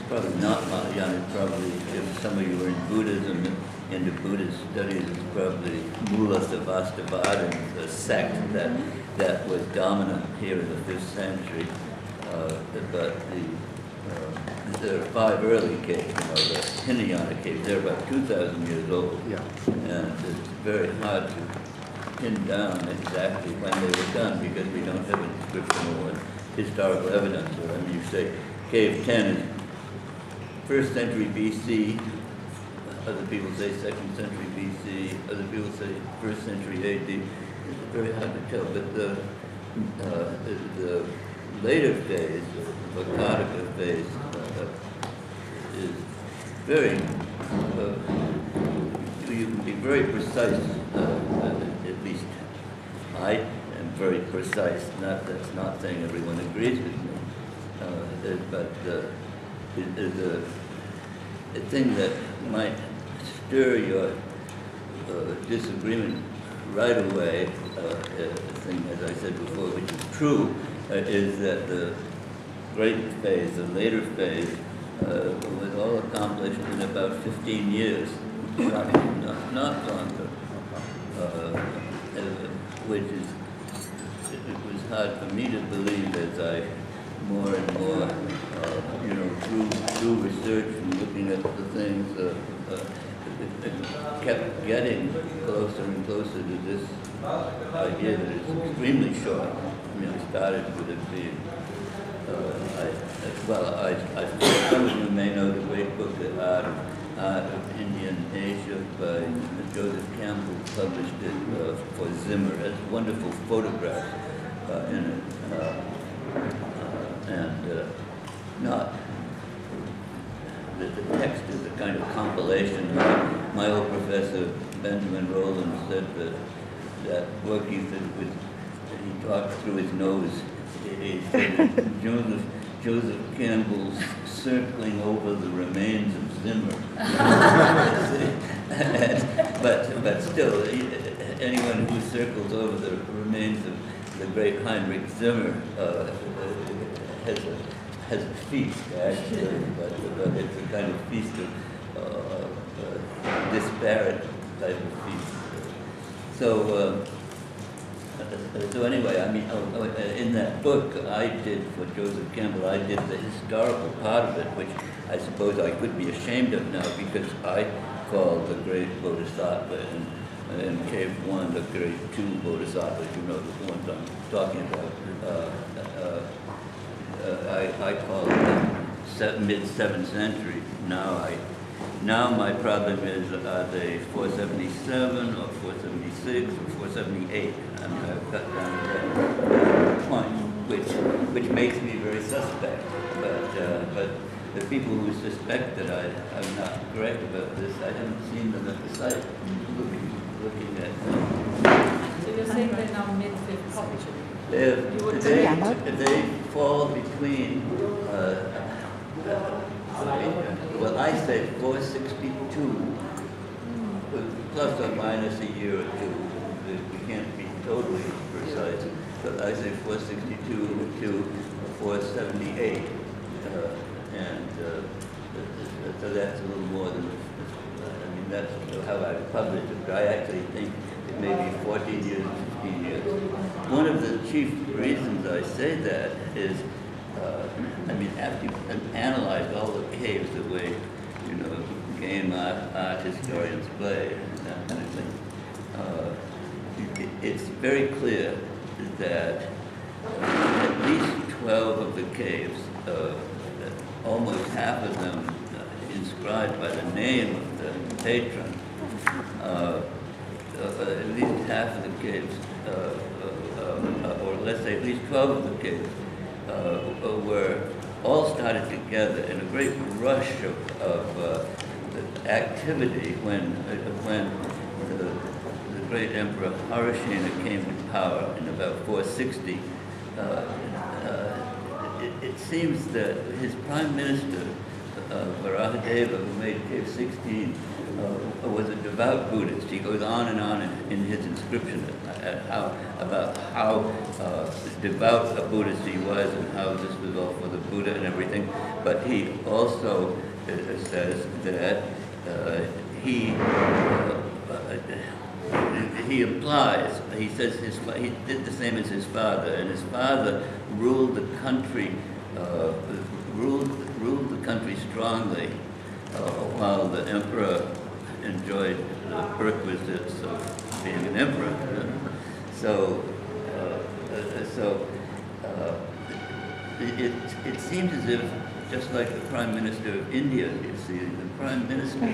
probably not Mahayana, probably, if some of you were in Buddhism, into Buddhist studies, it's probably Mula Savastavadan, the sect that was dominant here in the 5th century. But there are 5 early caves, the Hinayana caves, they're about 2,000 years old. Yeah. And it's very hard to pin down exactly when they were done because we don't have a description or historical evidence. Or, I mean, you say Cave 10 is 1st century BC, other people say 2nd century BC, other people say 1st century AD. It's very hard to tell, but the later phase, the Waghora phase, is very, you can be very precise, at least I am very precise. That's not saying everyone agrees with me, but the thing that might stir your disagreement right away, thing, as I said before, which is true, is that the great phase, the later phase, was all accomplished in about 15 years, not longer, which is, it was hard for me to believe as I more and more, through research and looking at the things, it kept getting closer and closer to this idea that it's extremely short. I mean, I started with it being, some of you may know the great book, The Art of Indian Asia by Joseph Campbell, published it for Zimmer. It has wonderful photographs in it. The text is a kind of compilation. My old professor, Benjamin Rowland, said that work he talked through his nose. He said Joseph Campbell's circling over the remains of Zimmer. but still, anyone who circles over the remains of the great Heinrich Zimmer has a feast, actually, but it's a kind of feast of disparate type of feast. So anyway, I mean, in that book I did for Joseph Campbell, I did the historical part of it, which I suppose I could be ashamed of now because I call the great Bodhisattva in Cave 1 the great 2 bodhisattvas, the ones I'm talking about. I call it mid-7th century. Now my problem is, are they 477 or 476 or 478? I mean, I've cut down to that point, which makes me very suspect. But the people who suspect that I'm not correct about this, I haven't seen them at the site looking at them. So you're saying they're now mid-5th century? They fall between, well, I say 462, plus or minus a year or two. We can't be totally precise, but I say 462 to 478, so that's a little more than, that's how I published it. I actually think it may be 14 years or 15 years. One of the chief reasons I say that is, after you've analyzed all the caves the way, game art historians play and that kind of thing, it's very clear that at least 12 of the caves, almost half of them inscribed by the name of the patron, at least half of the caves, or let's say at least 12 of the caves, were all started together in a great rush of activity when the great Emperor Harisena came to power in about 460. It seems that his prime minister Varadeva, who made cave 16, was a devout Buddhist. He goes on in his inscription about how devout a Buddhist he was and how this was all for the Buddha and everything. But he also says that he implies, he says he did the same as his father, and his father ruled the country, ruled the country strongly, while the emperor enjoyed the perquisites of being an emperor. It seems as if, just like the Prime Minister of India, you see, the Prime Minister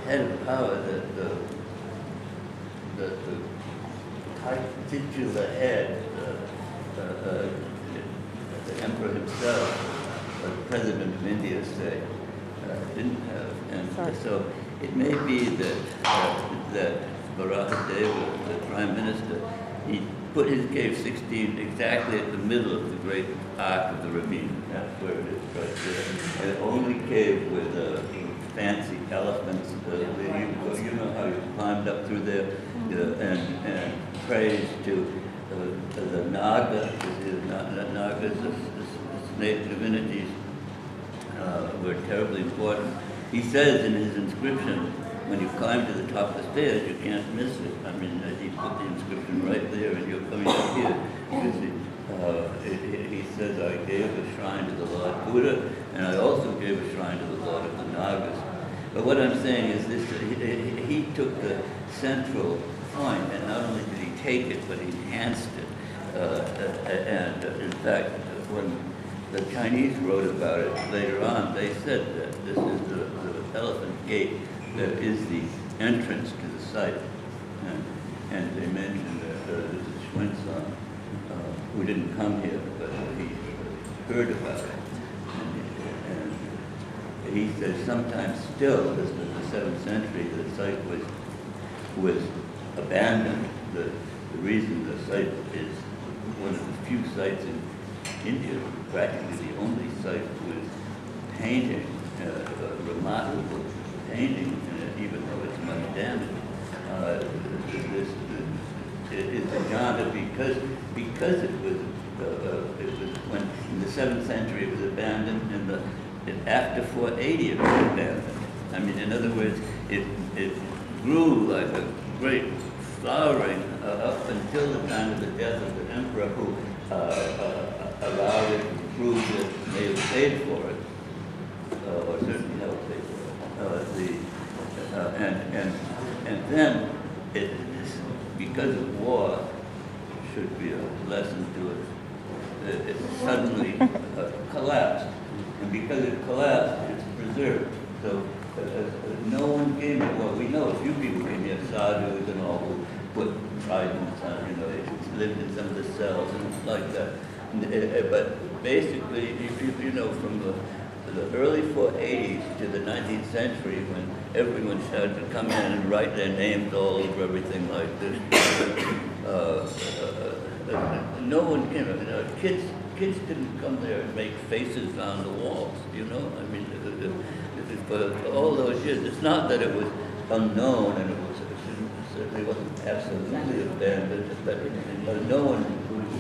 had a power that the titular head, the emperor himself, or the president of India, say, didn't have. And so it may be that Varadeva, the prime minister, he put his cave 16 exactly at the middle of the great arc of the ravine. That's where it is, right there. And the only cave with fancy elephants. You know how you climbed up through there and praised to the Naga. The Nagas, the snake divinities, were terribly important. He says in his inscription, when you climb to the top of the stairs, you can't miss it. I mean, he put the inscription right there, and you're coming up here. He says, I gave a shrine to the Lord Buddha, and I also gave a shrine to the Lord of the Nagas. But what I'm saying is this, he took the central point, and not only did he take it, but he enhanced it. And in fact, when the Chinese wrote about it later on, they said that this is the elephant gate that is the entrance to the site. And they mentioned that this is Schwenzon, who didn't come here, but he heard about it. And he says sometimes still, this was the 7th century, the site was abandoned. The reason the site is one of the few sites in India, practically the only site with painting, remarkable painting, even though it's much damaged. This is Ajanta because it was when in the 7th century it was abandoned, and after 480 it was abandoned. I mean, in other words, it grew like a great flowering up until the time of the death of the emperor, who allowed it to prove that they have paid for it, or certainly helped pay for it. And then because of war, should be a lesson to it. It suddenly collapsed, and because it collapsed, it's preserved. So no one came here. Well, we know a few people came here, sadhus and all, who put tridents on, they lived in some of the cells and like that. But basically, you know, from the early 480s to the 19th century, when everyone started to come in and write their names all over everything like this, no one, kids didn't come there and make faces on the walls, I mean, for all those years. It's not that it was unknown, and it certainly wasn't absolutely abandoned, but no one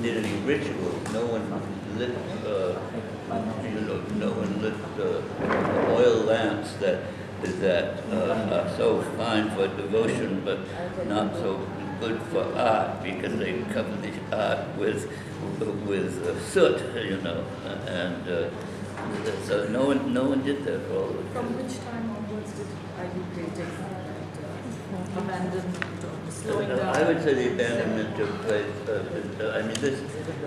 did any rituals. No one lit, oil lamps that are so fine for devotion, but not so good for art, because they cover the art with soot, and so no one did that for all of it. From which time onwards did agitating abandoned or slowing down? I would say the abandonment took place. I mean,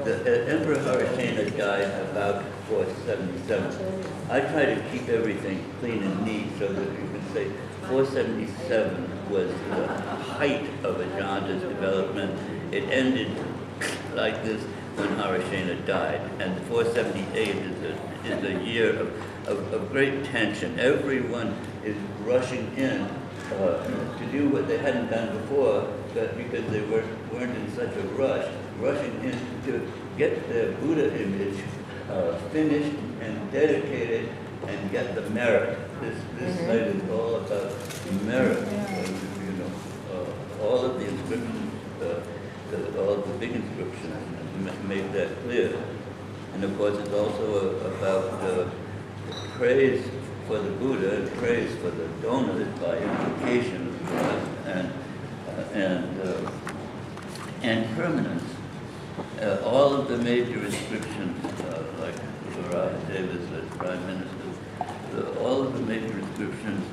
the Emperor Harisena died about 477. I try to keep everything clean and neat so that you can say 477 was the height of Ajanta's development. It ended like this when Harisena died, and 478 is a year of great tension. Everyone is rushing in to do what they hadn't done before, but because they weren't in such a rush, rushing in to get the Buddha image finished and dedicated and get the merit. This site is all about merit. You know, all of the inscriptions, all of the big inscriptions make that clear. And of course, it's also about praise for the Buddha and praise for the donors by implication, of course, and permanence. All of the major inscriptions, like Waghora Davis as Prime Minister, all of the major inscriptions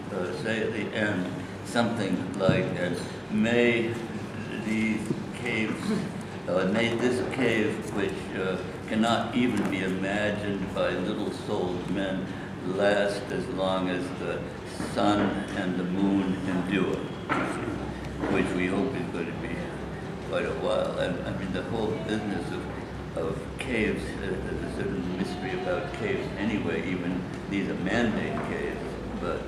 say at the end something like, may these caves, may this cave, which cannot even be imagined by little-souled men, last as long as the sun and the moon endure, which we hope is going to be quite a while. I mean, the whole business of caves, there's a certain mystery about caves anyway, even these are man-made caves, but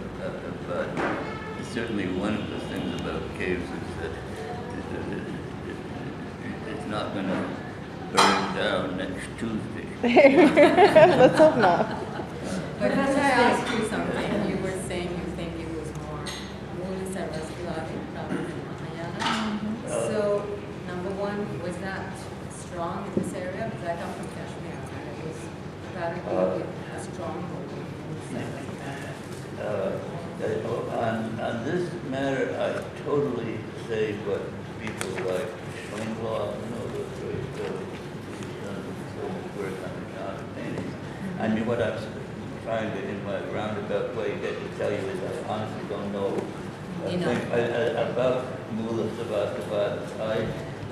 certainly one of the things about caves is that it's not going to burn down next Tuesday. Let's hope not. But as I asked you something, you were saying you think it was more Mulus and Raskulari rather than Mahayana. So, number one, was that strong in this area? Because I come from Kashmir, and it was apparently a strong hold in Mulus and Raskulari. On this matter, I totally say what people like Schwinglaw, you know, the great work on the John paintings. I mean, what I'm trying to, in my roundabout way, get to tell you is I honestly don't know about Mula Savasava. I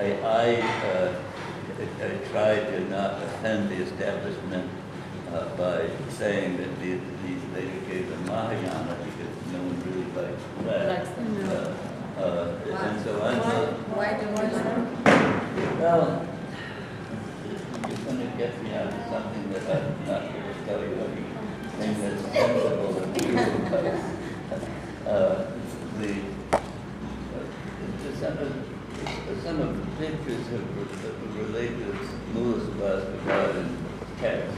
try to not offend the establishment by saying that these later caves are Mahayana because no one really likes that. And so Why don't you like them? well, you're going to get me out of something that I'm not going to tell you anything that's sensible and true. Some of the pictures have related to Louis Vasquez and text.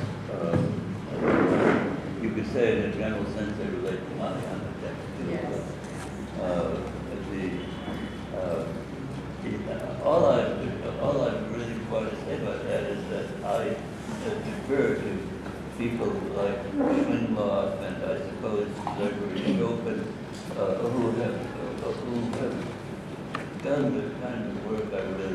You could say in a general sense they relate to Mahayana text. Yes. All I really want to say about that is that I defer to people like Schwindloff and I suppose Gregory Chopin, who have done the kind of work I really